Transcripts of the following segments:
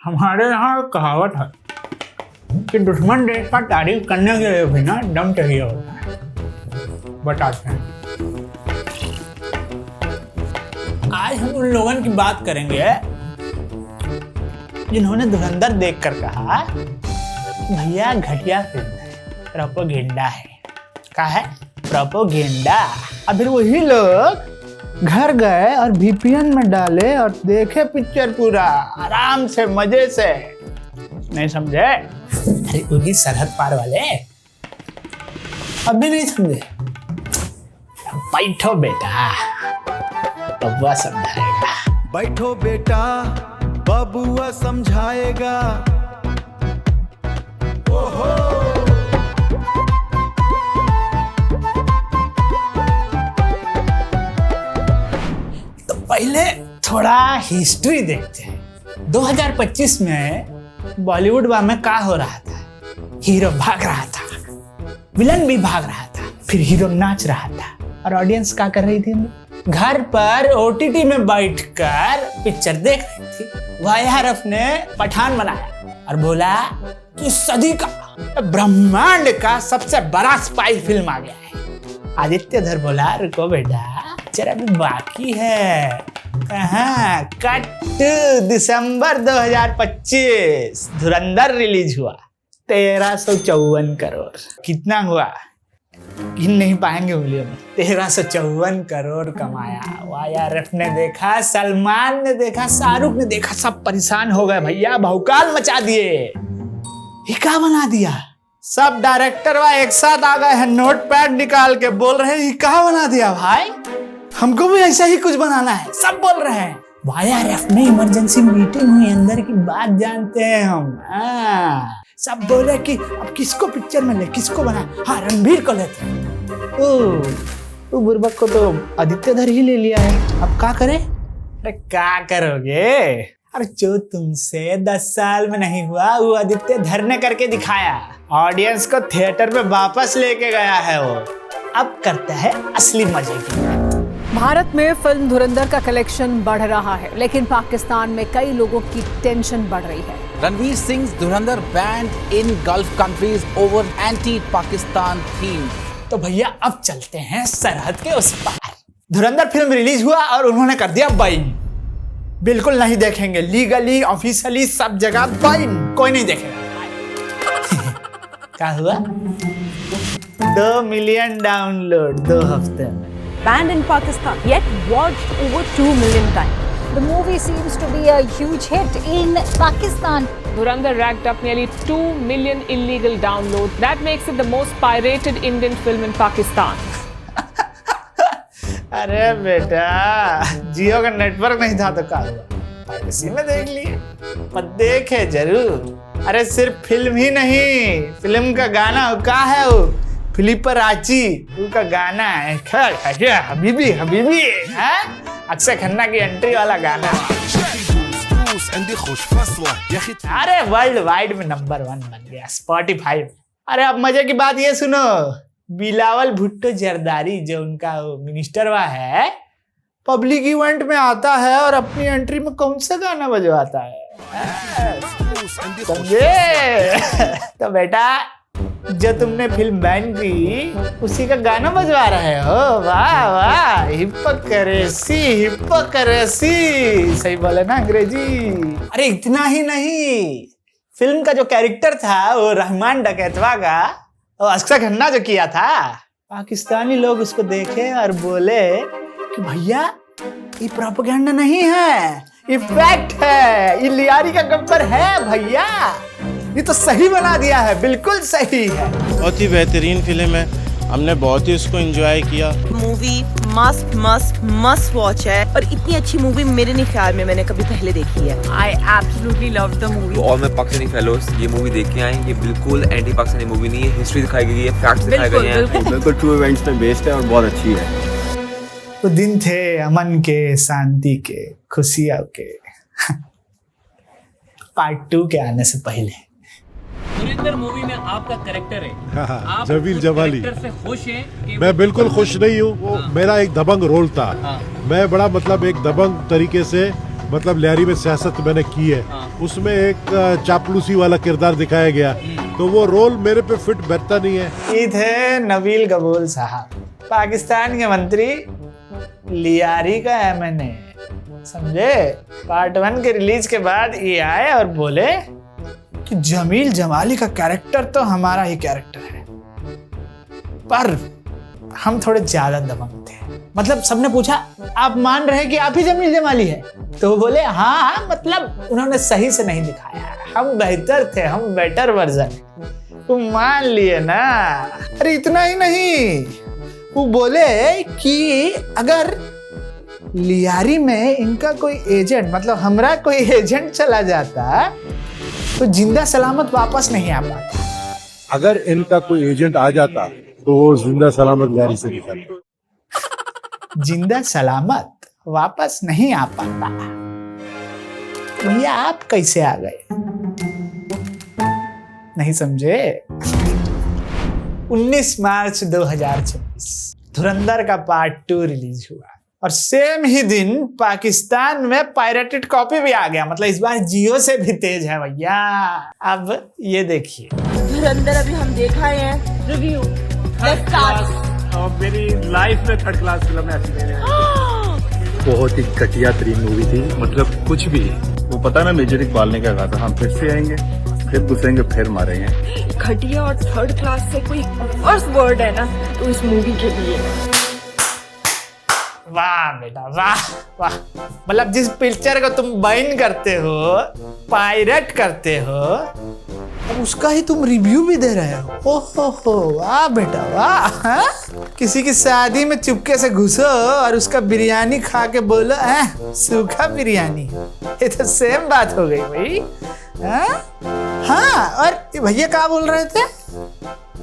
हमारे यहाँ एक कहावत है कि दुश्मन देश का तारीफ करने के लिए भी ना दम चाहिए होता है। बताते हैं। आज हम उन लोगों की बात करेंगे जिन्होंने धुरंधर देखकर कहा भैया घटिया फिल्म है, प्रोपोगेंडा है। क्या है? प्रोपोगेंडा। अब फिर वही लोग घर गए और VPN में डाले और देखे पिक्चर पूरा आराम से मजे से। नहीं समझे? अरे वही सरहद पार वाले अब भी नहीं समझे। बैठो बेटा, बबुआ समझाएगा। बैठो बेटा, बबुआ समझाएगा। ओहो तो पहले थोड़ा हिस्ट्री देखते हैं। 2025 में बॉलीवुड में क्या हो रहा था? हीरो भाग रहा था, विलन भी भाग रहा था, फिर हीरो नाच रहा था और ऑडियंस क्या कर रही थी? घर पर OTT में बैठकर पिक्चर देख रही थी। YRF ने पठान बनाया और बोला कि सदी का ब्रह्मांड का सबसे बड़ा स्पाई फिल्म आ गया है। आदित्य धर बोला रुको बेटा, पिक्चर अभी बाकी है। कहाँ? कट दिसंबर 2025 धुरंधर रिलीज हुआ। 1354 करोड़। कितना हुआ गिन नहीं पाएंगे उंगलियों में। 1354 करोड़ कमाया। YRF ने देखा, सलमान ने देखा, शाहरुख ने देखा, सब परेशान हो गए भैया, भौकाल मचा दिए। ये क्या बना दिया? सब डायरेक्टर एक साथ आ गए हैं, नोटपैड निकाल के बोल रहे हैं ये क्या बना दिया भाई, हमको भी ऐसा ही कुछ बनाना है। सब बोल रहे हैं। YRF में इमरजेंसी मीटिंग हुई, अंदर की बात जानते हैं हम। सब बोले कि अब किसको पिक्चर में ले, किसको बना? हाँ, रणबीर को लेते हैं। ओ बुर्बक को तो आदित्य धर ही ले लिया है। अब क्या करे? अरे क्या करोगे? अरे जो तुमसे 10 साल में नहीं हुआ वो आदित्य धर ने करके दिखाया। ऑडियंस को थिएटर में वापस लेके गया है वो। अब करता है असली मजे की। भारत में फिल्म धुरंधर का कलेक्शन बढ़ रहा है, लेकिन पाकिस्तान में कई लोगों की टेंशन बढ़ रही है। Ranveer Singh Dhurandhar banned in Gulf countries over anti Pakistan theme. तो भैया अब चलते हैं सरहद के उस पार। धुरंधर फिल्म रिलीज हुआ और उन्होंने कर दिया बैन। बिल्कुल नहीं देखेंगे, लीगली ऑफिशियली सब जगह बैन, कोई नहीं देखेगा। क्या हुआ? 2 मिलियन डाउनलोड 2 हफ्ते में। Banned in Pakistan, yet watched over 2 million times. The movie seems to be a huge hit in Pakistan. Dhurandhar racked up nearly 2 million illegal downloads. That makes it the most pirated Indian film in Pakistan. अरे बेटा, जियो का network नहीं था तो क्या हुआ? Piracy में देख लिए। पर देखे जरूर। अरे सिर्फ फिल्म ही नहीं, फिल्म का गाना क्या है वो? फिलिप राची उनका गाना है, हबीबी हबीबी, अक्षय खन्ना की एंट्री वाला गाना। अरे वर्ल्ड वाइड में नंबर 1 बन गया Spotify। अरे अब मजे की बात ये सुनो, बिलावल भुट्टो जरदारी जो उनका मिनिस्टर हुआ है, पब्लिक इवेंट में आता है और अपनी एंट्री में कौन सा गाना बजवाता है? समझे? तो बेटा जो तुमने फिल्म बैन की उसी का गाना बजवा रहे हो। वाह वाह, हिपोक्रेसी हिपोक्रेसी। सही बोले ना अंग्रेजी? अरे इतना ही नहीं, फिल्म का जो कैरेक्टर था वो रहमान डकैतवा का, वो अक्षय खन्ना जो किया था, पाकिस्तानी लोग उसको देखे और बोले कि भैया ये प्रोपेगेंडा नहीं है, ये फैक्ट है, ये लियारी का गब्बर है भैया, ये तो सही बना दिया है, बिल्कुल सही है। बहुत ही बेहतरीन फिल्म है, हमने बहुत ही उसको एंजॉय किया। Movie must must must watch है और इतनी अच्छी मूवी मेरे नहीं ख्याल में मैंने कभी पहले देखी है। I absolutely love the movie. All my Pakistani fellows ये मूवी देख के आए, ये बिल्कुल एंटी पाकिस्तानी मूवी नहीं है, हिस्ट्री दिखाई गई है, फैक्ट्स दिखाए गए हैं, बिल्कुल ट्रू इवेंट्स पे बेस्ड है और बहुत अच्छी है। तो दिन थे अमन के, शांति के, खुशियों के। पार्ट 2 के आने से पहले धुरंधर मूवी में आपका कैरेक्टर है, आप जमील जमाली से खुश हैं? मैं बिल्कुल खुश नहीं हूँ। वो मेरा एक दबंग रोल था। मैं बड़ा मतलब एक दबंग तरीके से मतलब लियारी में सियासत मैंने की है, उसमें एक चापलूसी वाला किरदार दिखाया गया, तो वो रोल मेरे पे फिट बैठता नहीं है। ये थे नबील कबूल साहब, पाकिस्तान के मंत्री, लियारी का एमएनए, समझे। पार्ट 1 के रिलीज के बाद ये आए और बोले कि जमील जमाली का कैरेक्टर तो हमारा ही कैरेक्टर है, पर हम थोड़े ज्यादा दबंग थे। मतलब सबने पूछा आप मान रहे हैं कि आप ही जमील जमाली है? तो वो बोले हाँ, मतलब उन्होंने सही से नहीं दिखाया, हम बेहतर थे, हम बेटर वर्जन। वो मान लिए ना। अरे इतना ही नहीं, वो बोले कि अगर लियारी में इनका कोई एजेंट, मतलब हमरा कोई एजेंट चला जाता तो जिंदा सलामत वापस नहीं आ पाता। अगर इनका कोई एजेंट आ जाता तो वो जिंदा सलामत लियारी से निकलता। जिंदा सलामत वापस नहीं आ पाता। भैया आप कैसे आ गए? नहीं समझे? 19 मार्च 2026 धुरंधर का पार्ट 2 रिलीज हुआ और सेम ही दिन पाकिस्तान में पायरेटेड कॉपी भी आ गया। मतलब इस बार जियो से भी तेज है भैया। अब ये देखिए, धुरंधर अभी हम देखा है, रिव्यू मेरी लाइफ में थर्ड क्लास फिल्म है। बहुत ही घटिया तरीन मूवी थी, मतलब कुछ भी। वो पता ना मेजर इकबाल ने क्या कहा था, हम फिर से आएंगे, फिर घुसेंगे, फिर मारेंगे। घटिया और थर्ड क्लास से कोई वर्स्ट वर्ड है ना तो इस मूवी के लिए। वाह बेटा वाह वाह। मतलब जिस पिक्चर को तुम बैन करते हो, पायरेट करते हो, अब उसका ही तुम रिव्यू भी दे रहे हो। ओहो वाह बेटा वाह। हाँ? किसी की शादी में चुपके से घुसो और उसका बिरयानी खा के बोलो सूखा बिरयानी, ये तो सेम बात हो गई भाई। हाँ, और भैया क्या बोल रहे थे?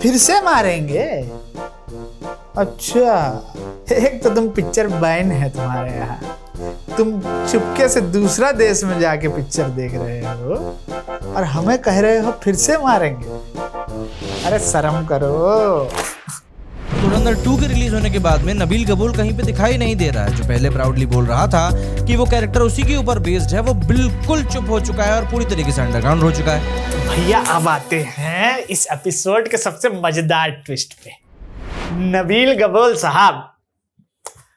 फिर से मारेंगे? अच्छा, एक तो तुम पिक्चर बैन है तुम्हारे यहाँ, तुम चुपके से दूसरा देश में जाके पिक्चर देख रहे हो और हमें कह रहे हो फिर से मारेंगे। अरे शर्म करो। धुरंधर 2 के रिलीज होने के बाद में नबील कबूल कहीं पे दिखाई नहीं दे रहा है। जो पहले प्राउडली बोल रहा था कि वो कैरेक्टर उसी के ऊपर बेस्ड है, वो बिल्कुल चुप हो चुका है और पूरी तरीके से अंडरग्राउंड हो चुका है। भैया अब आते हैं इस एपिसोड के सबसे मजेदार ट्विस्ट पे। नबील कबूल साहब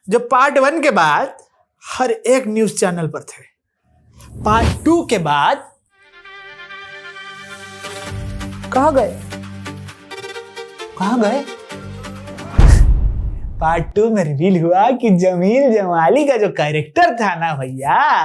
जो पार्ट 1 के बाद हर एक न्यूज चैनल पर थे, पार्ट 2 के बाद कहाँ गए? पार्ट 2 में रिवील हुआ कि जमील जमाली का जो कैरेक्टर था ना भैया,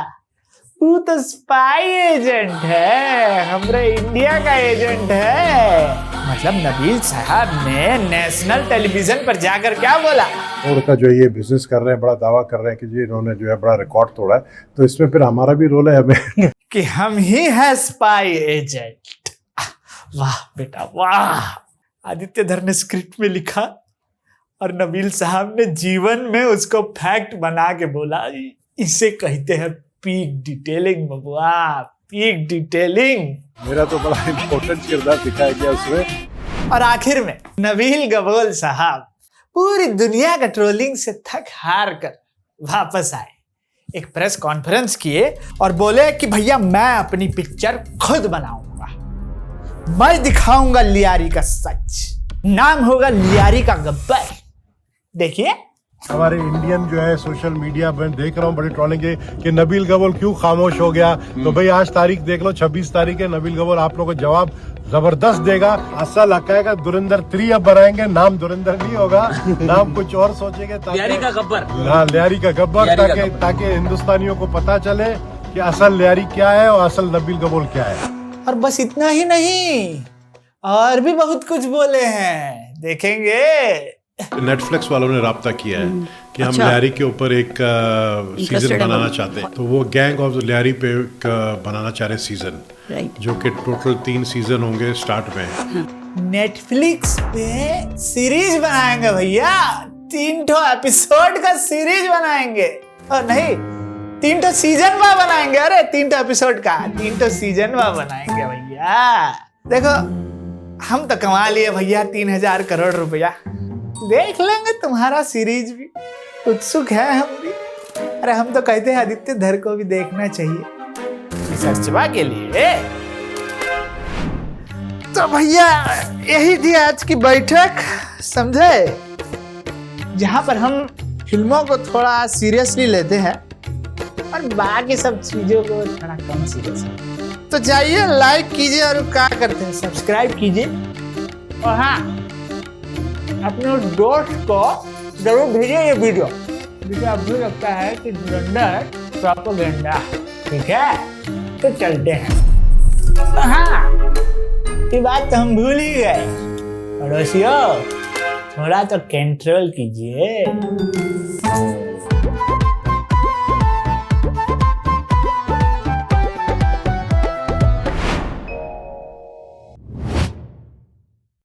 वो तो स्पाई एजेंट है, हमारे इंडिया का एजेंट है। मतलब नबील साहब ने नेशनल टेलीविजन पर जाकर क्या बोला? और का जो ये बिजनेस कर रहे हैं, बड़ा दावा कर रहे हैं कि जी इन्होंने जो है बड़ा रिकॉर्ड तोड़ा है, तो इसमें फिर हमारा भी रोल है हमें कि हम ही है स्पाई एजेंट। वाह बेटा वाह। आदित्य धर ने स्क्रिप्ट में लिखा और नबील साहब ने जीवन में उसको फैक्ट बना के बोला। इसे कहते हैं पीक डिटेलिंग बबुआ, पीक डिटेलिंग। मेरा तो बड़ा इम्पोर्टेंट किरदार दिखाया गया उसमें। और आखिर में नबील कबूल साहब पूरी दुनिया का ट्रोलिंग से थक हार कर वापस आए, एक प्रेस कॉन्फ्रेंस किए और बोले कि भैया मैं अपनी पिक्चर खुद बनाऊंगा, मैं दिखाऊंगा लियारी का सच, नाम होगा लियारी का गब्बर। देखिए हमारे इंडियन जो है सोशल मीडिया में देख रहा हूँ बड़ी ट्रोलिंग कि नबील कबूल क्यों खामोश हो गया। तो भाई आज तारीख देख लो, 26 तारीख है। नबील कबूल आप लोगों को जवाब जबरदस्त देगा। असल हकायक धुरंधर 3 अब बनाएंगे, नाम धुरंधर नहीं होगा, नाम कुछ और सोचेंगे। लियारी का गब्बर। हाँ, लियारी का गब्बर, ताकि हिंदुस्तानियों को पता चले कि असल लियारी क्या है और असल नबील कबूल क्या है। और बस इतना ही नहीं, और भी बहुत कुछ बोले हैं, देखेंगे। नेटफ्लिक्स वालों ने राब्ता किया है कि हम लियारी के ऊपर एक सीजन बनाना चाहते हैं, तो वो गैंग ऑफ लियारी पे बनाना चाह रहे सीजन, जो कि टोटल 3 सीजन होंगे स्टार्ट में। नेटफ्लिक्स पे सीरीज बनाएंगे भैया, 3 एपिसोड का सीरीज बनाएंगे। और नहीं, 3 सीजन में बनाएंगे। अरे 3 एपिसोड का 3 सीजन में बनाएंगे भैया। देखो हम तो कमा लिए भैया 3000 करोड़ रुपया, देख लेंगे तुम्हारा सीरीज भी, उत्सुक है हम भी। अरे हम तो कहते हैं आदित्य धर को भी देखना चाहिए सचवा के लिए। तो भैया यही थी आज की बैठक, समझे, जहां पर हम फिल्मों को थोड़ा सीरियसली लेते हैं और बाकी सब चीजों को थोड़ा कम सीरियस है। तो जाइए लाइक कीजिए और क्या करते हैं सब्सक्राइब कीजिए, और हाँ अपने उस दोस्त को जरूर भेजिए ये वीडियो जिसे आपको लगता है कि धुरंधर प्रोपेगेंडा। ठीक है, तो चलते हैं। हाँ ये बात तो हम भूल ही गए, पड़ोसियों थोड़ा तो कंट्रोल कीजिए।